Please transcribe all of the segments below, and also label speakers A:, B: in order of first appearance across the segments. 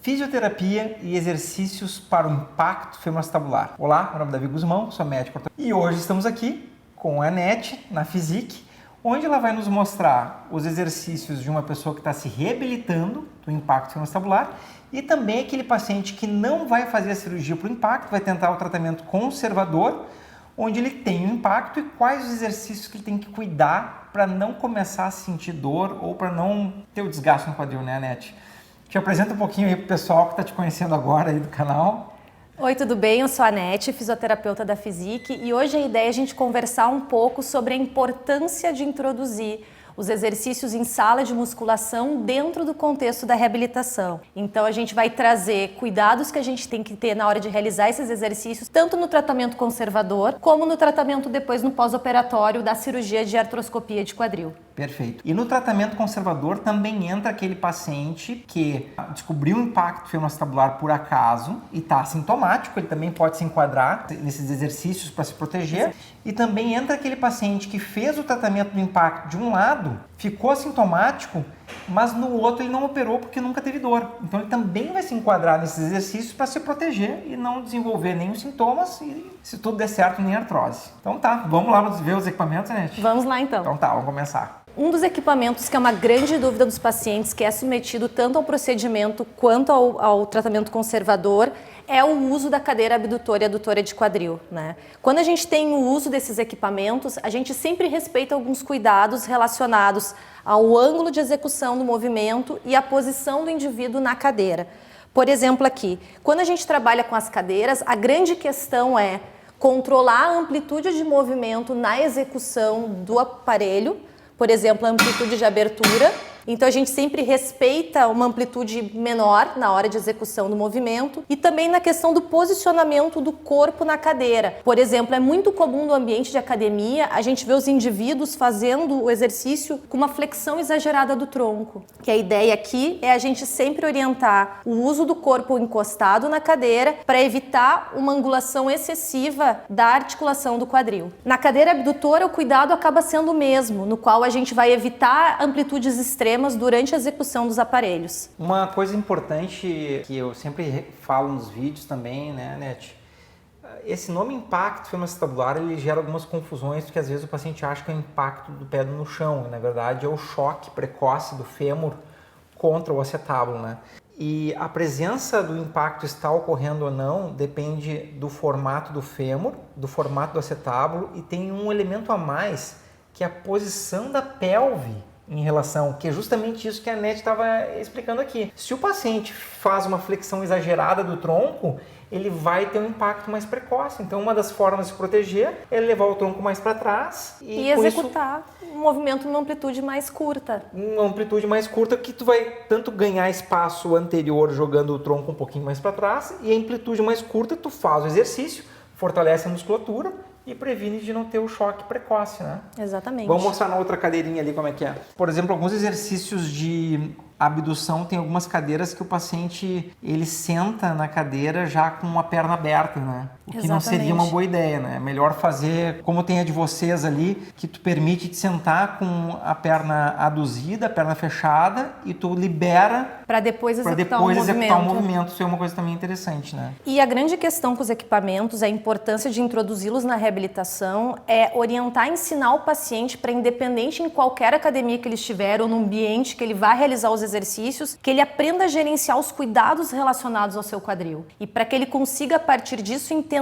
A: Fisioterapia e exercícios para o impacto femoroacetabular. Olá, meu nome é Davi Guzmão, sou médico e hoje estamos aqui com a Anete na Physique, onde ela vai nos mostrar os exercícios de uma pessoa que está se reabilitando do impacto femoroacetabular e também aquele paciente que não vai fazer a cirurgia para o impacto, vai tentar o tratamento conservador, onde ele tem um impacto e quais os exercícios que ele tem que cuidar para não começar a sentir dor ou para não ter o desgaste no quadril, né, Anete? Te apresenta um pouquinho aí pro pessoal que está te conhecendo agora aí do canal.
B: Oi, tudo bem? Eu sou a Anete, fisioterapeuta da Physique, e hoje a ideia é a gente conversar um pouco sobre a importância de introduzir os exercícios em sala de musculação dentro do contexto da reabilitação. Então a gente vai trazer cuidados que a gente tem que ter na hora de realizar esses exercícios, tanto no tratamento conservador, como no tratamento depois no pós-operatório da cirurgia de artroscopia de quadril.
A: Perfeito. E no tratamento conservador também entra aquele paciente que descobriu um impacto femoroacetabular por acaso e está assintomático, ele também pode se enquadrar nesses exercícios para se proteger. E também entra aquele paciente que fez o tratamento do impacto de um lado, ficou assintomático, mas no outro ele não operou porque nunca teve dor. Então ele também vai se enquadrar nesses exercícios para se proteger e não desenvolver nenhum sintomas e, se tudo der certo, nem artrose. Então tá, vamos lá ver os equipamentos, né?
B: Vamos lá então.
A: Então tá, vamos começar.
B: Um dos equipamentos que é uma grande dúvida dos pacientes, que é submetido tanto ao procedimento quanto ao tratamento conservador, é o uso da cadeira abdutora e adutora de quadril, né? Quando a gente tem o uso desses equipamentos, a gente sempre respeita alguns cuidados relacionados ao ângulo de execução do movimento e à posição do indivíduo na cadeira. Por exemplo, aqui, quando a gente trabalha com as cadeiras, a grande questão é controlar a amplitude de movimento na execução do aparelho, por exemplo, a amplitude de abertura. Então a gente sempre respeita uma amplitude menor na hora de execução do movimento e também na questão do posicionamento do corpo na cadeira. Por exemplo, é muito comum no ambiente de academia a gente ver os indivíduos fazendo o exercício com uma flexão exagerada do tronco. Que a ideia aqui é a gente sempre orientar o uso do corpo encostado na cadeira para evitar uma angulação excessiva da articulação do quadril. Na cadeira abdutora o cuidado acaba sendo o mesmo, no qual a gente vai evitar amplitudes extremas durante a execução dos aparelhos.
A: Uma coisa importante que eu sempre falo nos vídeos também, né, Anete? Esse nome impacto femoroacetabular, ele gera algumas confusões, porque às vezes o paciente acha que é o impacto do pé no chão, e na verdade é o choque precoce do fêmur contra o acetábulo, né? E a presença do impacto está ocorrendo ou não depende do formato do fêmur, do formato do acetábulo, e tem um elemento a mais, que é a posição da pelve em relação, que é justamente isso que a Anete estava explicando aqui. Se o paciente faz uma flexão exagerada do tronco, ele vai ter um impacto mais precoce. Então, uma das formas de se proteger é levar o tronco mais para trás
B: e executar um movimento numa amplitude mais curta.
A: Uma amplitude mais curta que tu vai tanto ganhar espaço anterior jogando o tronco um pouquinho mais para trás e a amplitude mais curta tu faz o exercício, fortalece a musculatura e previne de não ter o choque precoce, né?
B: Exatamente.
A: Vamos mostrar na outra cadeirinha ali como é que é. Por exemplo, alguns exercícios de abdução, tem algumas cadeiras que o paciente, ele senta na cadeira já com a perna aberta, né? O que não seria uma boa ideia, né? É melhor fazer como tem a de vocês ali, que tu permite te sentar com a perna aduzida, a perna fechada e tu libera
B: para depois executar o
A: movimento. Isso é uma coisa também interessante, né?
B: E a grande questão com os equipamentos, a importância de introduzi-los na reabilitação é orientar, ensinar o paciente para, independente em qualquer academia que ele estiver ou no ambiente que ele vai realizar os exercícios, que ele aprenda a gerenciar os cuidados relacionados ao seu quadril. E para que ele consiga, a partir disso, entender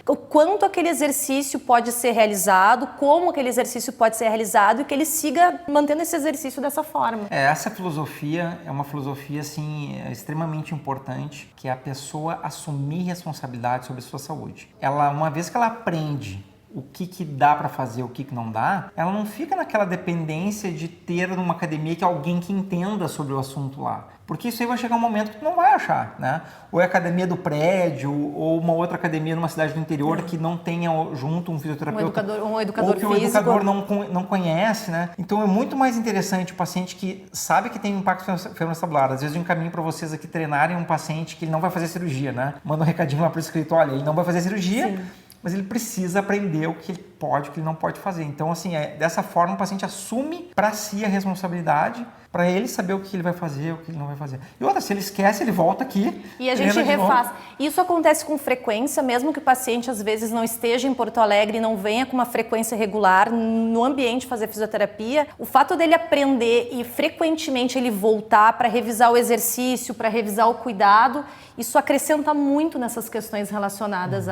B: o quanto aquele exercício pode ser realizado, como aquele exercício pode ser realizado e que ele siga mantendo esse exercício dessa forma.
A: Essa filosofia é uma filosofia assim, extremamente importante, que é a pessoa assumir responsabilidade sobre a sua saúde. Uma vez que ela aprende o que dá para fazer, o que não dá, ela não fica naquela dependência de ter numa academia que alguém que entenda sobre o assunto lá. Porque isso aí vai chegar um momento que tu não vai achar, né? Ou é a academia do prédio, ou uma outra academia numa cidade do interior que não tenha junto um fisioterapeuta.
B: Um educador
A: ou que
B: físico.
A: o educador não conhece, né? Então é muito mais interessante o paciente que sabe que tem um impacto femoroacetabular. Às vezes eu encaminho para vocês aqui treinarem um paciente que ele não vai fazer cirurgia, né? Manda um recadinho lá pro escritório, olha, ele não vai fazer cirurgia, mas ele precisa aprender o que pode e o que ele não pode fazer. Então, assim, dessa forma o paciente assume para si a responsabilidade, para ele saber o que ele vai fazer, o que ele não vai fazer. E outra, se ele esquece, ele volta aqui.
B: E a gente refaz. Isso acontece com frequência, mesmo que o paciente às vezes não esteja em Porto Alegre e não venha com uma frequência regular no ambiente fazer fisioterapia. O fato dele aprender e frequentemente ele voltar para revisar o exercício, para revisar o cuidado, isso acrescenta muito nessas questões relacionadas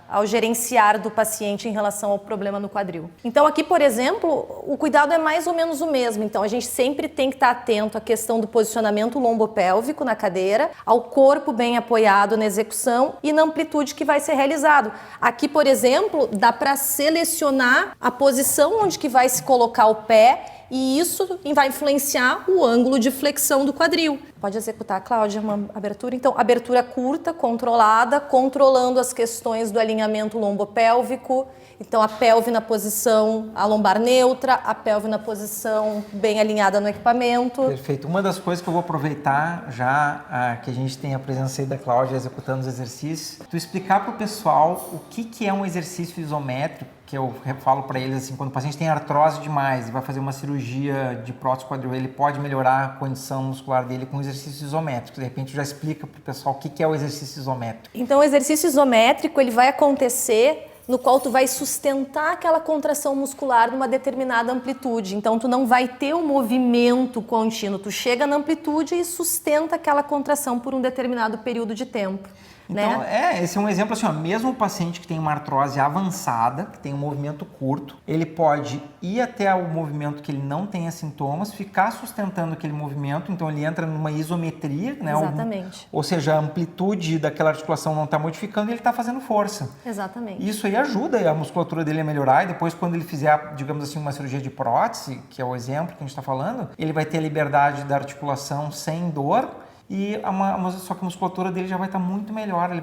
B: ao gerenciar do paciente em relação ao problema no quadril. Então aqui, por exemplo, o cuidado é mais ou menos o mesmo. Então a gente sempre tem que estar atento à questão do posicionamento lombopélvico na cadeira, ao corpo bem apoiado na execução e na amplitude que vai ser realizado. Aqui, por exemplo, dá para selecionar a posição onde que vai se colocar o pé e isso vai influenciar o ângulo de flexão do quadril. Pode executar, Cláudia, uma abertura? Então, abertura curta, controlada, controlando as questões do alinhamento lombopélvico. Então, a pelve na posição, a lombar neutra, a pelve na posição bem alinhada no equipamento.
A: Perfeito. Uma das coisas que eu vou aproveitar já que a gente tem a presença aí da Cláudia executando os exercícios, tu explicar para o pessoal o que é um exercício isométrico, que eu falo para eles assim, quando o paciente tem artrose demais e vai fazer uma cirurgia de prótese quadril, ele pode melhorar a condição muscular dele com exercícios isométricos. De repente já explica para o pessoal o que é o exercício isométrico.
B: Então o exercício isométrico ele vai acontecer no qual tu vai sustentar aquela contração muscular numa determinada amplitude. Então tu não vai ter um movimento contínuo, tu chega na amplitude e sustenta aquela contração por um determinado período de tempo.
A: Então,
B: né?
A: Esse é um exemplo assim, ó, mesmo o paciente que tem uma artrose avançada, que tem um movimento curto, ele pode ir até o movimento que ele não tenha sintomas, ficar sustentando aquele movimento, então ele entra numa isometria, né?
B: Exatamente.
A: Ou seja, a amplitude daquela articulação não está modificando e ele está fazendo força.
B: Exatamente.
A: Isso aí ajuda a musculatura dele a melhorar e depois quando ele fizer, digamos assim, uma cirurgia de prótese, que é o exemplo que a gente está falando, ele vai ter a liberdade da articulação sem dor, só que a musculatura dele já vai estar muito melhor, ele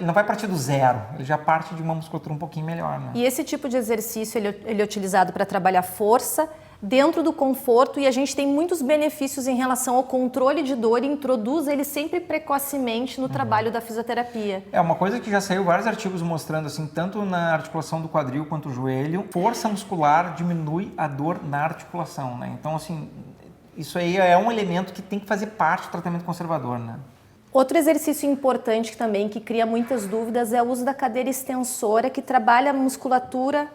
A: não vai partir do zero, ele já parte de uma musculatura um pouquinho melhor. Né?
B: E esse tipo de exercício ele é utilizado para trabalhar força dentro do conforto e a gente tem muitos benefícios em relação ao controle de dor e introduz ele sempre precocemente no trabalho da fisioterapia.
A: É uma coisa que já saiu vários artigos mostrando assim, tanto na articulação do quadril quanto do joelho, força muscular diminui a dor na articulação, né? Então assim, isso aí é um elemento que tem que fazer parte do tratamento conservador, né?
B: Outro exercício importante também, que cria muitas dúvidas, é o uso da cadeira extensora, que trabalha a musculatura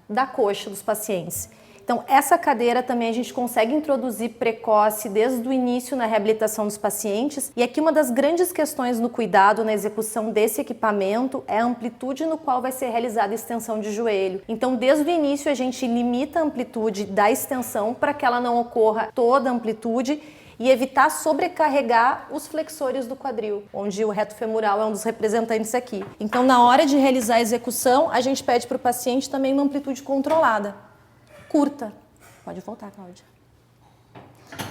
B: da coxa dos pacientes. Então, essa cadeira também a gente consegue introduzir precoce desde o início na reabilitação dos pacientes. E aqui uma das grandes questões no cuidado, na execução desse equipamento, é a amplitude no qual vai ser realizada a extensão de joelho. Então, desde o início a gente limita a amplitude da extensão para que ela não ocorra toda a amplitude e evitar sobrecarregar os flexores do quadril, onde o reto femoral é um dos representantes aqui. Então, na hora de realizar a execução, a gente pede para o paciente também uma amplitude controlada. Curta. Pode voltar, Cláudia.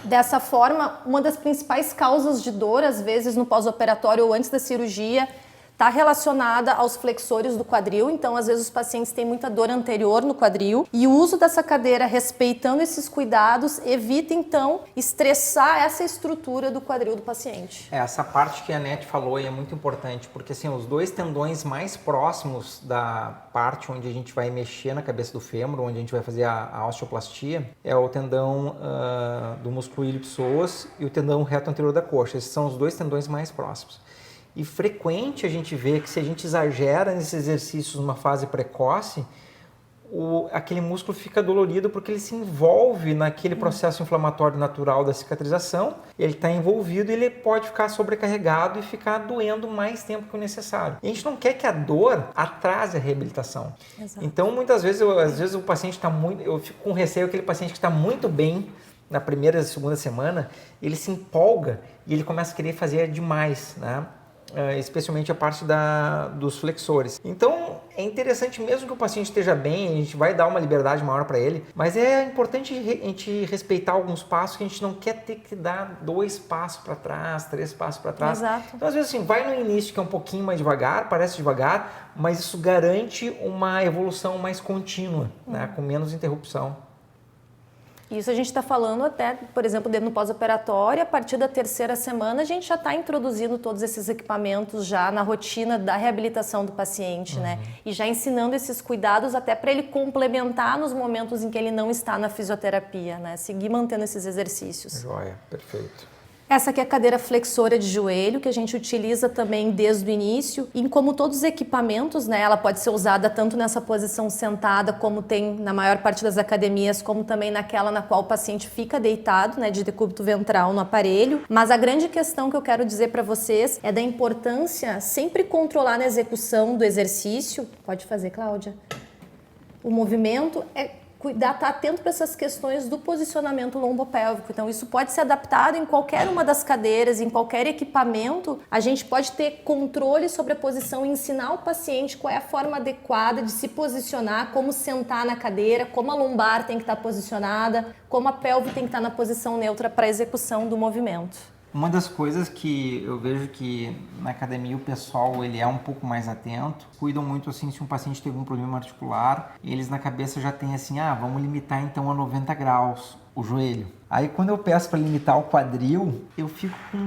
B: Dessa forma, uma das principais causas de dor, às vezes no pós-operatório ou antes da cirurgia, está relacionada aos flexores do quadril. Então, às vezes os pacientes têm muita dor anterior no quadril e o uso dessa cadeira, respeitando esses cuidados, evita então estressar essa estrutura do quadril do paciente.
A: Essa parte que a Nete falou é muito importante, porque assim, os dois tendões mais próximos da parte onde a gente vai mexer na cabeça do fêmur, onde a gente vai fazer a osteoplastia, é o tendão do músculo ilho-psoas e o tendão reto anterior da coxa. Esses são os dois tendões mais próximos. E frequente a gente vê que se a gente exagera nesses exercícios numa fase precoce, aquele músculo fica dolorido porque ele se envolve naquele processo inflamatório natural da cicatrização, ele está envolvido e ele pode ficar sobrecarregado e ficar doendo mais tempo que o necessário. E a gente não quer que a dor atrase a reabilitação.
B: Exato.
A: Então, muitas vezes, às vezes o paciente está muito... Eu fico com receio, aquele paciente que está muito bem na primeira e segunda semana, ele se empolga e ele começa a querer fazer demais, né? Especialmente a parte dos flexores. Então, é interessante mesmo que o paciente esteja bem, a gente vai dar uma liberdade maior para ele, mas é importante a gente respeitar alguns passos que a gente não quer ter que dar 2 passos para trás, 3 passos para trás.
B: Exato.
A: Então, às vezes, assim, vai no início que é um pouquinho mais devagar, parece devagar, mas isso garante uma evolução mais contínua, né, com menos interrupção.
B: Isso a gente está falando até, por exemplo, dentro do pós-operatório, a partir da 3ª semana a gente já está introduzindo todos esses equipamentos já na rotina da reabilitação do paciente, né? E já ensinando esses cuidados até para ele complementar nos momentos em que ele não está na fisioterapia, né? Seguir mantendo esses exercícios.
A: Joia, perfeito.
B: Essa aqui é a cadeira flexora de joelho, que a gente utiliza também desde o início. E como todos os equipamentos, né, ela pode ser usada tanto nessa posição sentada, como tem na maior parte das academias, como também naquela na qual o paciente fica deitado, né, de decúbito ventral no aparelho. Mas a grande questão que eu quero dizer para vocês é da importância sempre controlar na execução do exercício. Pode fazer, Cláudia. O movimento é cuidar, estar atento para essas questões do posicionamento lombopélvico. Então, isso pode ser adaptado em qualquer uma das cadeiras, em qualquer equipamento. A gente pode ter controle sobre a posição e ensinar o paciente qual é a forma adequada de se posicionar, como sentar na cadeira, como a lombar tem que estar posicionada, como a pelve tem que estar na posição neutra para a execução do movimento.
A: Uma das coisas que eu vejo que na academia o pessoal ele é um pouco mais atento, cuidam muito assim se um paciente tem algum problema articular, eles na cabeça já têm assim, vamos limitar então a 90 graus o joelho. Aí quando eu peço para limitar o quadril, eu fico com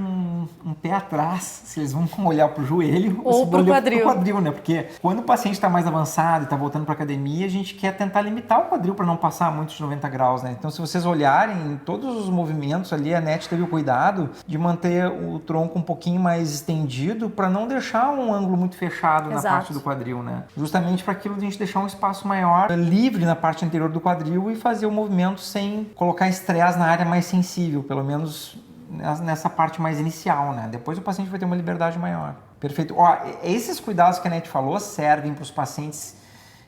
A: um pé atrás, se eles vão olhar para o joelho
B: ou para o
A: quadril, né? Porque quando o paciente está mais avançado e está voltando para a academia, a gente quer tentar limitar o quadril para não passar muito de 90 graus, né? Então se vocês olharem em todos os movimentos ali, a NET teve o cuidado de manter o tronco um pouquinho mais estendido para não deixar um ângulo muito fechado na parte do quadril, né? Justamente para aquilo de a gente deixar um espaço maior, livre na parte anterior do quadril e fazer o movimento sem colocar estresse na área mais sensível, pelo menos nessa parte mais inicial, né? Depois o paciente vai ter uma liberdade maior. Perfeito. Esses cuidados que a NET falou servem para os pacientes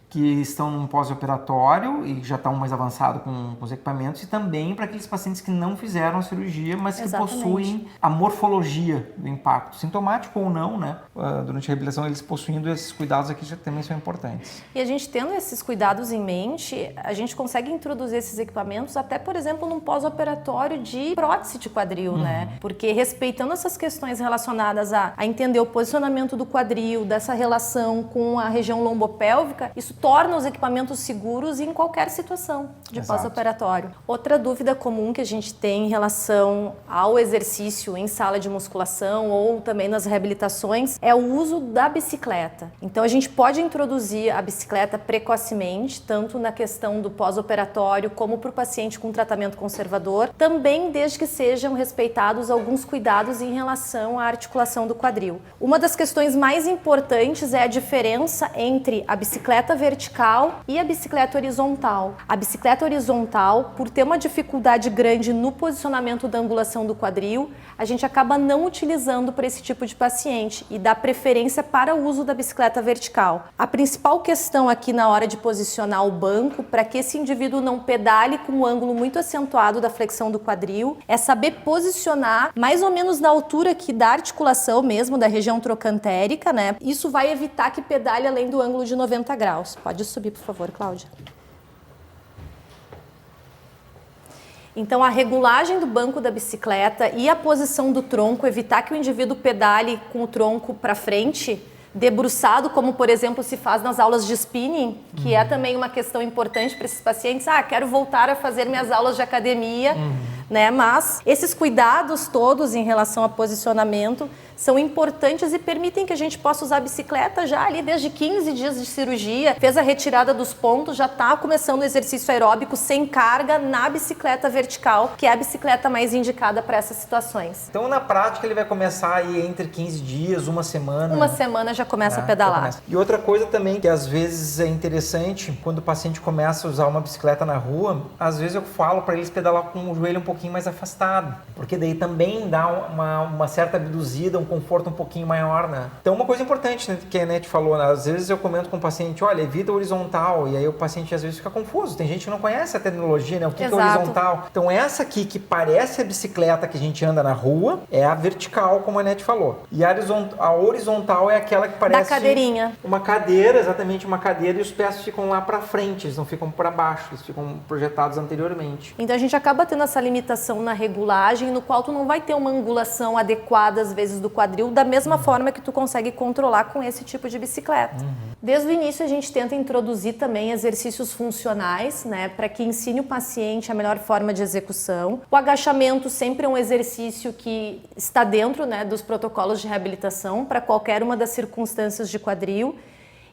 A: que estão num pós-operatório e já estão mais avançados com os equipamentos e também para aqueles pacientes que não fizeram a cirurgia, mas que possuem a morfologia do impacto, sintomático ou não, né? Durante a reabilitação, eles possuindo esses cuidados aqui já também são importantes.
B: E a gente tendo esses cuidados em mente, a gente consegue introduzir esses equipamentos até, por exemplo, num pós-operatório de prótese de quadril, né? Porque respeitando essas questões relacionadas a entender o posicionamento do quadril, dessa relação com a região lombopélvica, isso torna os equipamentos seguros em qualquer situação de pós-operatório. Outra dúvida comum que a gente tem em relação ao exercício em sala de musculação ou também nas reabilitações é o uso da bicicleta. Então a gente pode introduzir a bicicleta precocemente, tanto na questão do pós-operatório como para o paciente com tratamento conservador, também desde que sejam respeitados alguns cuidados em relação à articulação do quadril. Uma das questões mais importantes é a diferença entre a bicicleta vertical e a bicicleta horizontal. A bicicleta horizontal, por ter uma dificuldade grande no posicionamento da angulação do quadril, a gente acaba não utilizando para esse tipo de paciente e dá preferência para o uso da bicicleta vertical. A principal questão aqui na hora de posicionar o banco, para que esse indivíduo não pedale com um ângulo muito acentuado da flexão do quadril, é saber posicionar mais ou menos na altura aqui da articulação mesmo, da região trocantérica, né? Isso vai evitar que pedale além do ângulo de 90 graus. Pode subir, por favor, Cláudia. Então, a regulagem do banco da bicicleta e a posição do tronco, evitar que o indivíduo pedale com o tronco para frente, debruçado, como, por exemplo, se faz nas aulas de spinning, que é também uma questão importante para esses pacientes. Quero voltar a fazer minhas aulas de academia, né? Mas esses cuidados todos em relação a posicionamento são importantes e permitem que a gente possa usar a bicicleta já ali desde 15 dias de cirurgia, fez a retirada dos pontos, já está começando o exercício aeróbico sem carga na bicicleta vertical, que é a bicicleta mais indicada para essas situações.
A: Então, na prática, ele vai começar aí entre 15 dias, uma semana.
B: Uma semana já começa a pedalar.
A: E outra coisa também que às vezes é interessante, quando o paciente começa a usar uma bicicleta na rua, às vezes eu falo para eles pedalar com o joelho um pouquinho mais afastado, porque daí também dá uma certa abduzida, um conforto um pouquinho maior, né? Então, uma coisa importante, né, que a NET falou, né? Às vezes eu comento com o paciente, olha, evita horizontal, e aí o paciente às vezes fica confuso. Tem gente que não conhece a terminologia, né? O que é horizontal. Então, essa aqui que parece a bicicleta que a gente anda na rua, é a vertical, como a NET falou. E a horizontal é aquela que parece...
B: Da cadeirinha.
A: Uma cadeira, exatamente uma cadeira, e os pés ficam lá para frente, eles não ficam para baixo, eles ficam projetados anteriormente.
B: Então, a gente acaba tendo essa limitação limitação na regulagem, no qual tu não vai ter uma angulação adequada às vezes do quadril, da mesma forma que tu consegue controlar com esse tipo de bicicleta. Desde o início a gente tenta introduzir também exercícios funcionais, né, para que ensine o paciente a melhor forma de execução. O agachamento sempre é um exercício que está dentro, né, dos protocolos de reabilitação para qualquer uma das circunstâncias de quadril.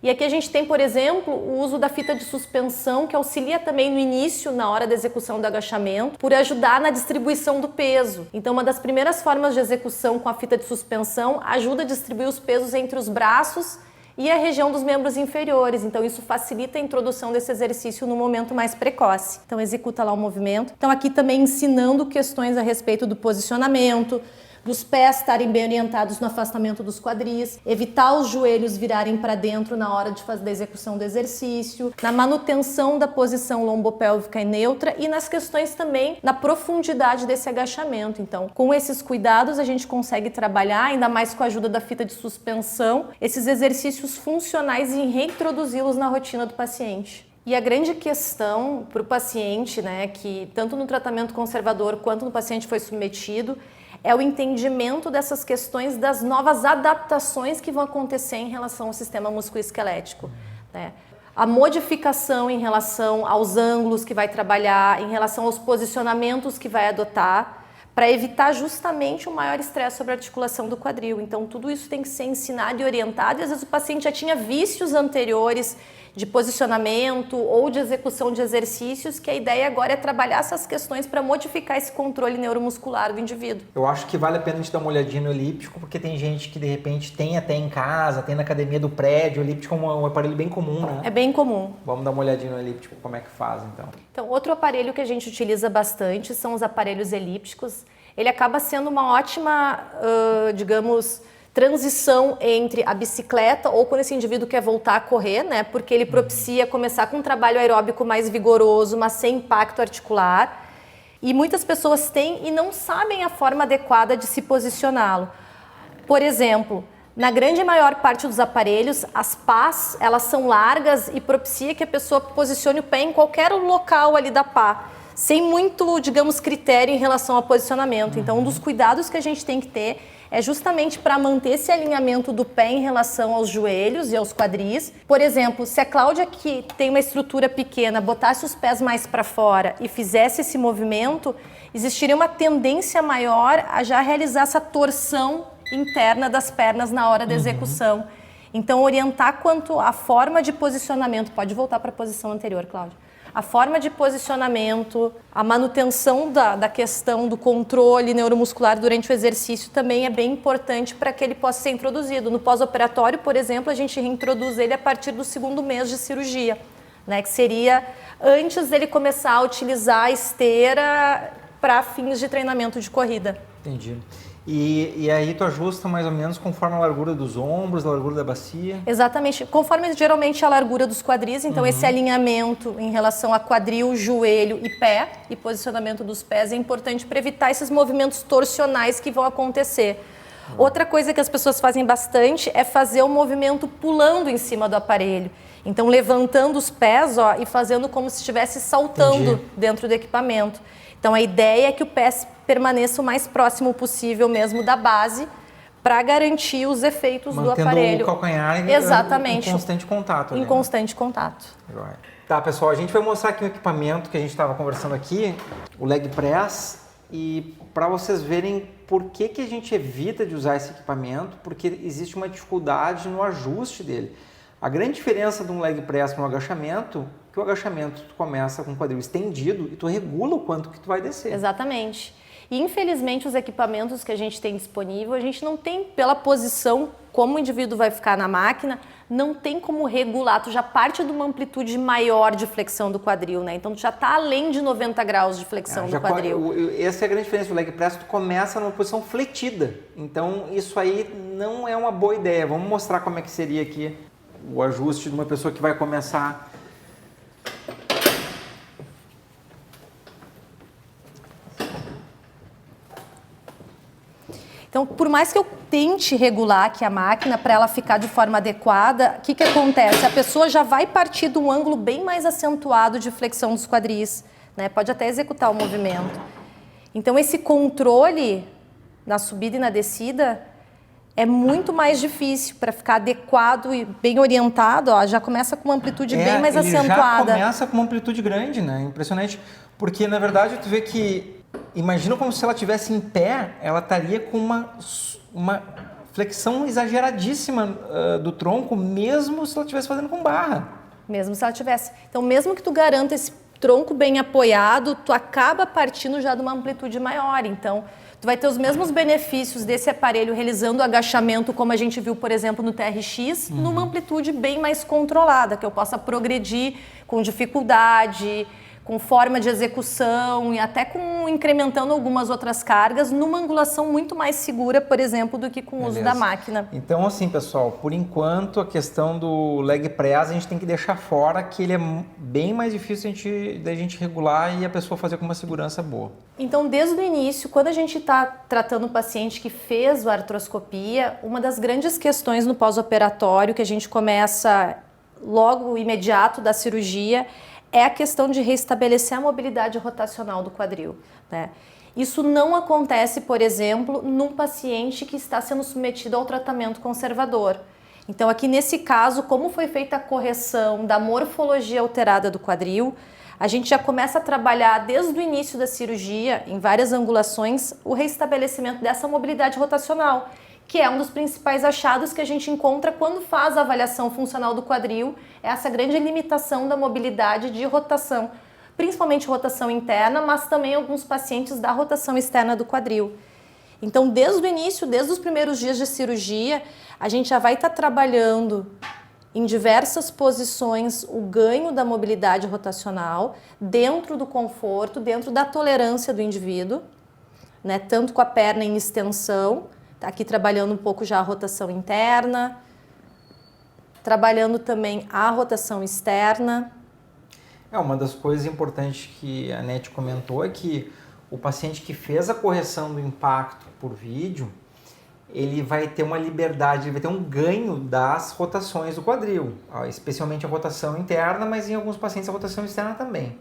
B: E aqui a gente tem, por exemplo, o uso da fita de suspensão, que auxilia também no início, na hora da execução do agachamento, por ajudar na distribuição do peso. Então, uma das primeiras formas de execução com a fita de suspensão ajuda a distribuir os pesos entre os braços e a região dos membros inferiores. Então, isso facilita a introdução desse exercício no momento mais precoce. Então, executa lá o movimento. Então, aqui também ensinando questões a respeito do posicionamento, dos pés estarem bem orientados no afastamento dos quadris, evitar os joelhos virarem para dentro na hora de fazer a execução do exercício, na manutenção da posição lombopélvica e neutra e nas questões também na profundidade desse agachamento. Então, com esses cuidados a gente consegue trabalhar, ainda mais com a ajuda da fita de suspensão, esses exercícios funcionais e reintroduzi-los na rotina do paciente. E a grande questão para o paciente, né, que tanto no tratamento conservador quanto no paciente que foi submetido, é o entendimento dessas questões das novas adaptações que vão acontecer em relação ao sistema musculoesquelético, né? A modificação em relação aos ângulos que vai trabalhar, em relação aos posicionamentos que vai adotar, para evitar justamente um maior estresse sobre a articulação do quadril. Então, tudo isso tem que ser ensinado e orientado, e às vezes o paciente já tinha vícios anteriores de posicionamento ou de execução de exercícios, que a ideia agora é trabalhar essas questões para modificar esse controle neuromuscular do indivíduo.
A: Eu acho que vale a pena a gente dar uma olhadinha no elíptico, porque tem gente que de repente tem até em casa, tem na academia do prédio. O elíptico é um aparelho bem comum, né?
B: É bem comum.
A: Vamos dar uma olhadinha no elíptico, como é que faz então.
B: Então, outro aparelho que a gente utiliza bastante são os aparelhos elípticos. Ele acaba sendo uma ótima, digamos, transição entre a bicicleta ou quando esse indivíduo quer voltar a correr, né? Porque ele propicia começar com um trabalho aeróbico mais vigoroso, mas sem impacto articular. E muitas pessoas têm e não sabem a forma adequada de se posicioná-lo. Por exemplo, na grande maior parte dos aparelhos, as pás, elas são largas e propicia que a pessoa posicione o pé em qualquer local ali da pá, sem muito, digamos, critério em relação ao posicionamento. Então, um dos cuidados que a gente tem que ter é justamente para manter esse alinhamento do pé em relação aos joelhos e aos quadris. Por exemplo, se a Cláudia, que tem uma estrutura pequena, botasse os pés mais para fora e fizesse esse movimento, existiria uma tendência maior a já realizar essa torção interna das pernas na hora da execução. Então, orientar quanto à forma de posicionamento. Pode voltar para a posição anterior, Cláudia. A forma de posicionamento, a manutenção da questão do controle neuromuscular durante o exercício também é bem importante para que ele possa ser introduzido. No pós-operatório, por exemplo, a gente reintroduz ele a partir do 2º mês de cirurgia, né, que seria antes dele começar a utilizar a esteira para fins de treinamento de corrida.
A: Entendi. E aí tu ajusta mais ou menos conforme a largura dos ombros, a largura da bacia?
B: Exatamente, conforme geralmente a largura dos quadris, então esse alinhamento em relação a quadril, joelho e pé, e posicionamento dos pés é importante para evitar esses movimentos torsionais que vão acontecer. Outra coisa que as pessoas fazem bastante é fazer o movimento pulando em cima do aparelho. Então levantando os pés, ó, e fazendo como se estivesse saltando dentro do equipamento. Então a ideia é que o pé permaneça o mais próximo possível mesmo da base para garantir os efeitos do aparelho.
A: Mantendo o calcanhar
B: exatamente,
A: em constante contato.
B: Em constante contato.
A: Tá, pessoal, a gente vai mostrar aqui o equipamento que a gente estava conversando aqui, o leg press, e para vocês verem por que a gente evita de usar esse equipamento, porque existe uma dificuldade no ajuste dele. A grande diferença de um leg press para um agachamento, que o agachamento tu começa com o quadril estendido e tu regula o quanto que tu vai descer.
B: Exatamente. E infelizmente os equipamentos que a gente tem disponível, a gente não tem pela posição como o indivíduo vai ficar na máquina, não tem como regular, tu já parte de uma amplitude maior de flexão do quadril, né? Então tu já está além de 90 graus de flexão do quadril.
A: Essa é a grande diferença do leg press, tu começa numa posição fletida, então isso aí não é uma boa ideia. Vamos mostrar como é que seria aqui o ajuste de uma pessoa que vai começar.
B: Então, por mais que eu tente regular aqui a máquina para ela ficar de forma adequada, o que acontece? A pessoa já vai partir de um ângulo bem mais acentuado de flexão dos quadris, né? Pode até executar o movimento. Então, esse controle na subida e na descida é muito mais difícil para ficar adequado e bem orientado. Ó, já começa com uma amplitude bem mais acentuada.
A: Já começa com uma amplitude grande, né? Impressionante. Porque, na verdade, tu vê que... Imagina como se ela estivesse em pé, ela estaria com uma flexão exageradíssima do tronco, mesmo se ela estivesse fazendo com barra.
B: Mesmo se ela tivesse. Então, mesmo que tu garanta esse tronco bem apoiado, tu acaba partindo já de uma amplitude maior. Então, tu vai ter os mesmos benefícios desse aparelho realizando o agachamento, como a gente viu, por exemplo, no TRX, numa amplitude bem mais controlada, que eu possa progredir com dificuldade, com forma de execução e até com incrementando algumas outras cargas numa angulação muito mais segura, por exemplo, do que com o uso da máquina.
A: Então, assim, pessoal, por enquanto a questão do leg press a gente tem que deixar fora, que ele é bem mais difícil da gente regular e a pessoa fazer com uma segurança boa.
B: Então, desde o início, quando a gente está tratando o paciente que fez a artroscopia, uma das grandes questões no pós-operatório que a gente começa logo imediato da cirurgia é a questão de restabelecer a mobilidade rotacional do quadril, né? Isso não acontece, por exemplo, num paciente que está sendo submetido ao tratamento conservador. Então, aqui nesse caso, como foi feita a correção da morfologia alterada do quadril, a gente já começa a trabalhar desde o início da cirurgia, em várias angulações, o restabelecimento dessa mobilidade rotacional, que é um dos principais achados que a gente encontra quando faz a avaliação funcional do quadril, é essa grande limitação da mobilidade de rotação, principalmente rotação interna, mas também alguns pacientes da rotação externa do quadril. Então, desde o início, desde os primeiros dias de cirurgia, a gente já vai estar trabalhando em diversas posições o ganho da mobilidade rotacional dentro do conforto, dentro da tolerância do indivíduo, né? Tanto com a perna em extensão, tá aqui trabalhando um pouco já a rotação interna, trabalhando também a rotação externa.
A: Uma das coisas importantes que a Nete comentou é que o paciente que fez a correção do impacto por vídeo, ele vai ter uma liberdade, ele vai ter um ganho das rotações do quadril, especialmente a rotação interna, mas em alguns pacientes a rotação externa também.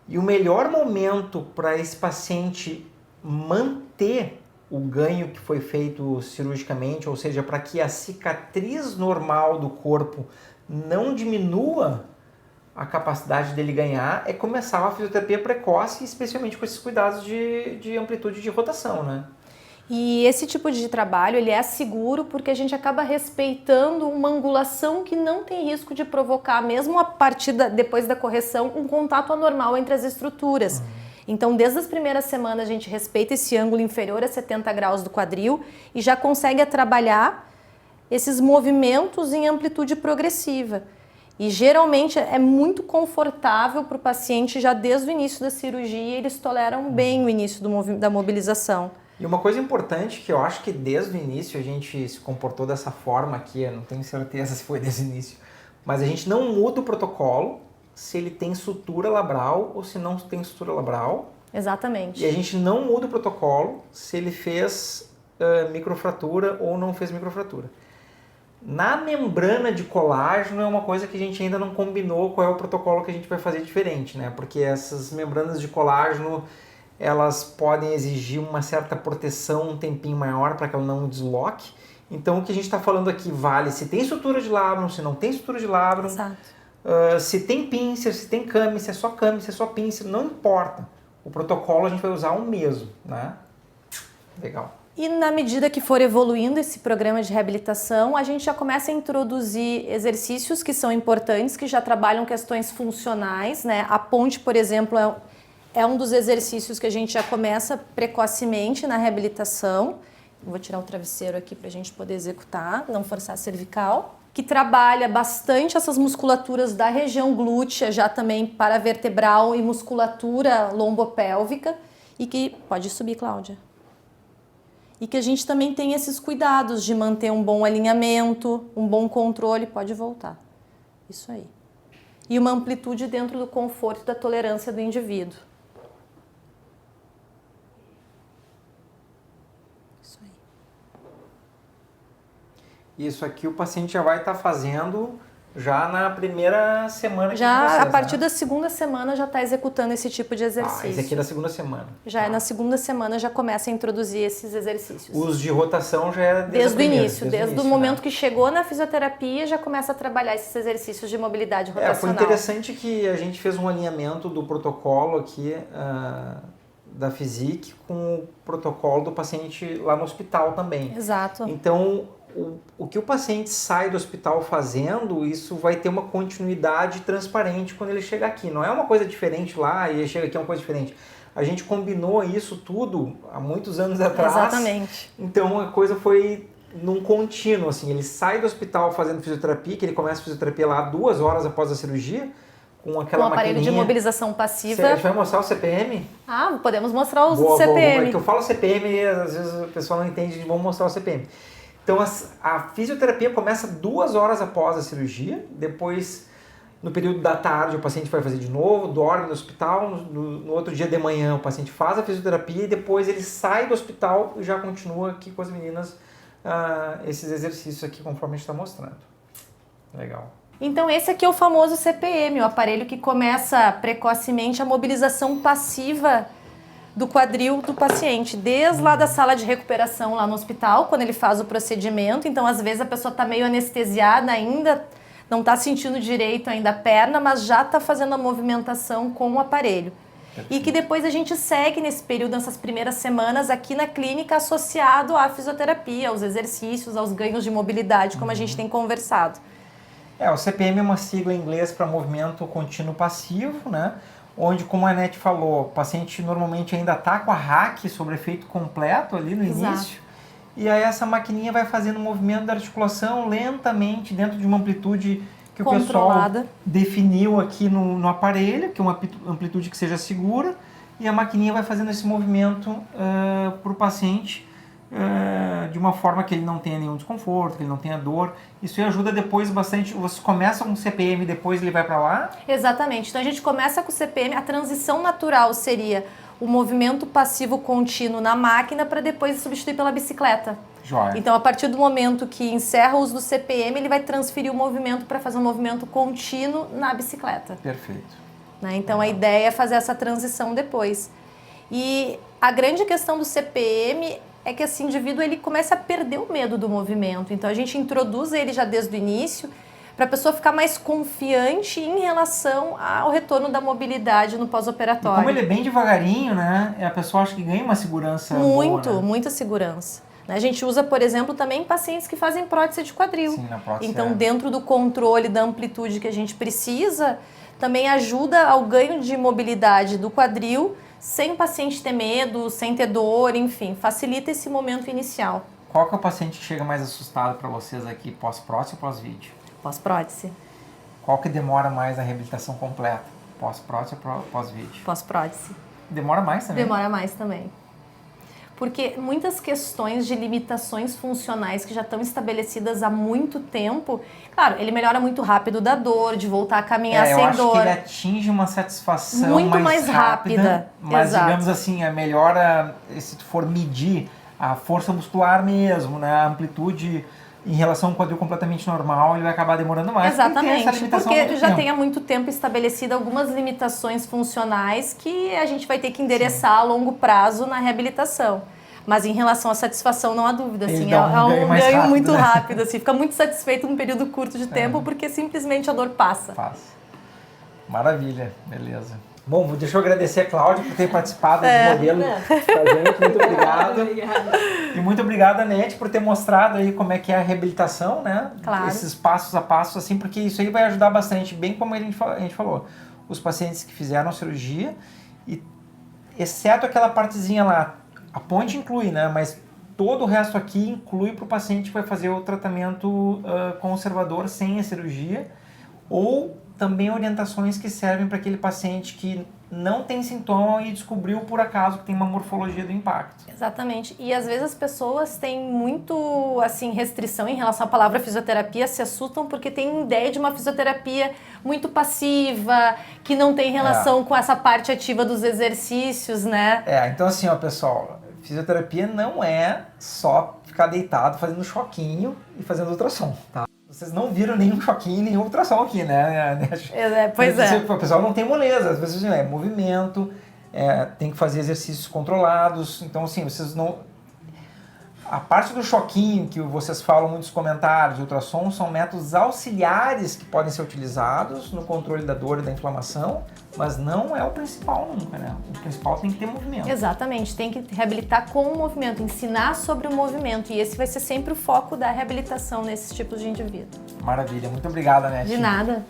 A: E o melhor momento para esse paciente manter o ganho que foi feito cirurgicamente, ou seja, para que a cicatriz normal do corpo não diminua a capacidade dele ganhar, é começar a fisioterapia precoce, especialmente com esses cuidados de amplitude de rotação, né?
B: E esse tipo de trabalho, ele é seguro porque a gente acaba respeitando uma angulação que não tem risco de provocar, mesmo a partir depois da correção, um contato anormal entre as estruturas. Então, desde as primeiras semanas, a gente respeita esse ângulo inferior a 70 graus do quadril e já consegue trabalhar esses movimentos em amplitude progressiva. E geralmente é muito confortável para o paciente já desde o início da cirurgia, eles toleram bem o início da mobilização.
A: E uma coisa importante que eu acho que desde o início a gente se comportou dessa forma aqui, eu não tenho certeza se foi desde o início, mas a gente não muda o protocolo se ele tem sutura labral ou se não tem sutura labral.
B: Exatamente.
A: E a gente não muda o protocolo se ele fez microfratura ou não fez microfratura. Na membrana de colágeno é uma coisa que a gente ainda não combinou qual é o protocolo que a gente vai fazer diferente, né? Porque essas membranas de colágeno, elas podem exigir uma certa proteção um tempinho maior para que ela não desloque. Então o que a gente está falando aqui vale se tem sutura de labrum, se não tem sutura de labrum.
B: Exato.
A: Se tem pincer, se tem câmera, se é só pincer, não importa. O protocolo a gente vai usar o mesmo, né? Legal.
B: E na medida que for evoluindo esse programa de reabilitação, a gente já começa a introduzir exercícios que são importantes, que já trabalham questões funcionais, né? A ponte, por exemplo, é um dos exercícios que a gente já começa precocemente na reabilitação. Vou tirar o travesseiro aqui para a gente poder executar, não forçar a cervical. Que trabalha bastante essas musculaturas da região glútea, já também paravertebral e musculatura lombopélvica. E que... Pode subir, Cláudia. E que a gente também tem esses cuidados de manter um bom alinhamento, um bom controle. Pode voltar. Isso aí. E uma amplitude dentro do conforto e da tolerância do indivíduo. Isso aí.
A: Isso aqui o paciente já vai estar fazendo Já na primeira semana
B: Já
A: de vocês,
B: a partir
A: né?
B: da segunda semana já está executando esse tipo de exercício.
A: Esse aqui é da segunda semana.
B: Já na segunda semana já começa a introduzir esses exercícios.
A: Os de rotação já é
B: desde o início, desde o momento
A: né?
B: que chegou na fisioterapia já começa a trabalhar esses exercícios de mobilidade rotacional.
A: Foi interessante que a gente fez um alinhamento do protocolo aqui da FISIC com o protocolo do paciente lá no hospital também.
B: Exato.
A: Então, o que o paciente sai do hospital fazendo, isso vai ter uma continuidade transparente quando ele chega aqui. Não é uma coisa diferente lá e ele chega aqui é uma coisa diferente. A gente combinou isso tudo há muitos anos atrás.
B: Exatamente.
A: Então, a coisa foi num contínuo, assim. Ele sai do hospital fazendo fisioterapia, que ele começa a fisioterapia lá 2 horas após a cirurgia, com aquela
B: com aparelho
A: maquininha
B: de mobilização passiva.
A: A gente vai mostrar o CPM?
B: Podemos mostrar os
A: boa,
B: CPM.
A: Boa. É que eu falo CPM, às vezes o pessoal não entende, vamos mostrar o CPM. Então, a fisioterapia começa 2 horas após a cirurgia, depois, no período da tarde, o paciente vai fazer de novo, dorme no hospital, no outro dia de manhã o paciente faz a fisioterapia e depois ele sai do hospital e já continua aqui com as meninas esses exercícios aqui, conforme a gente está mostrando. Legal.
B: Então, esse aqui é o famoso CPM, o aparelho que começa precocemente a mobilização passiva do quadril do paciente, desde lá da sala de recuperação lá no hospital, quando ele faz o procedimento. Então, às vezes a pessoa está meio anestesiada ainda, não está sentindo direito ainda a perna, mas já está fazendo a movimentação com o aparelho. E que depois a gente segue nesse período, nessas primeiras semanas aqui na clínica, associado à fisioterapia, aos exercícios, aos ganhos de mobilidade, como a gente tem conversado.
A: O CPM é uma sigla em inglês para movimento contínuo passivo, né? Onde, como a Anete falou, o paciente normalmente ainda está com a hack sobre efeito completo ali no início. E aí essa maquininha vai fazendo o movimento da articulação lentamente, dentro de uma amplitude que o pessoal definiu aqui no aparelho, que é uma amplitude que seja segura, e a maquininha vai fazendo esse movimento para o paciente de uma forma que ele não tenha nenhum desconforto, que ele não tenha dor. Isso ajuda depois bastante. Você começa com o CPM e depois ele vai para lá?
B: Exatamente. Então a gente começa com o CPM, a transição natural seria o movimento passivo contínuo na máquina para depois substituir pela bicicleta.
A: Joia.
B: Então, a partir do momento que encerra o uso do CPM, ele vai transferir o movimento para fazer um movimento contínuo na bicicleta.
A: Perfeito.
B: Né? Então, a ideia é fazer essa transição depois. E a grande questão do CPM é que esse indivíduo ele começa a perder o medo do movimento. Então, a gente introduz ele já desde o início para a pessoa ficar mais confiante em relação ao retorno da mobilidade no pós-operatório.
A: Como ele é bem devagarinho, né? A pessoa acha que ganha uma segurança boa, né?
B: Muita segurança. A gente usa, por exemplo, também pacientes que fazem prótese de quadril.
A: Sim, na prótese.
B: Então, dentro do controle da amplitude que a gente precisa, também ajuda ao ganho de mobilidade do quadril, sem o paciente ter medo, sem ter dor, enfim, facilita esse momento inicial.
A: Qual que é o paciente que chega mais assustado para vocês aqui, pós-prótese ou pós-vídeo?
B: Pós-prótese.
A: Qual que demora mais a reabilitação completa? Pós-prótese ou pós-vídeo?
B: Pós-prótese.
A: Demora mais também?
B: Demora mais também. Porque muitas questões de limitações funcionais que já estão estabelecidas há muito tempo, claro, ele melhora muito rápido da dor, de voltar a caminhar sem dor.
A: Eu acho que ele atinge uma satisfação
B: muito mais rápida.
A: Mas,
B: exato.
A: Digamos assim, a melhora, se tu for medir a força muscular mesmo, né, a amplitude em relação a um quadril completamente normal, ele vai acabar demorando mais.
B: Exatamente, porque já tem há muito tempo estabelecido algumas limitações funcionais que a gente vai ter que endereçar a longo prazo na reabilitação. Mas em relação à satisfação, não há dúvida, assim, é um ganho muito rápido, assim, fica muito satisfeito num período curto de tempo, porque simplesmente a dor passa.
A: Maravilha, beleza. Bom, deixa eu agradecer a Cláudia por ter participado do modelo com a gente. Muito obrigado.
C: Obrigada.
A: E muito obrigado, Anete, por ter mostrado aí como é que é a reabilitação, né?
B: Claro.
A: Esses passos a passos, assim, porque isso aí vai ajudar bastante, bem como a gente falou, os pacientes que fizeram a cirurgia, e exceto aquela partezinha lá, a ponte inclui, né? Mas todo o resto aqui inclui para o paciente que vai fazer o tratamento conservador sem a cirurgia, ou também orientações que servem para aquele paciente que não tem sintoma e descobriu por acaso que tem uma morfologia do impacto.
B: Exatamente. E às vezes as pessoas têm muito assim restrição em relação à palavra fisioterapia, se assustam porque têm ideia de uma fisioterapia muito passiva, que não tem relação com essa parte ativa dos exercícios, né?
A: Então assim, ó, pessoal, fisioterapia não é só ficar deitado fazendo choquinho e fazendo ultrassom, tá? Vocês não viram nenhum choquinho, nenhum ultrassom aqui, né?
B: Pois é.
A: O pessoal não tem moleza, às vezes é movimento, tem que fazer exercícios controlados, então assim, vocês não... A parte do choquinho que vocês falam muitos comentários, ultrassom, são métodos auxiliares que podem ser utilizados no controle da dor e da inflamação, mas não é o principal nunca, né? O principal tem que ter movimento.
B: Exatamente, tem que reabilitar com o movimento, ensinar sobre o movimento, e esse vai ser sempre o foco da reabilitação nesses tipos de indivíduo.
A: Maravilha, muito obrigada, Nete.
B: De nada.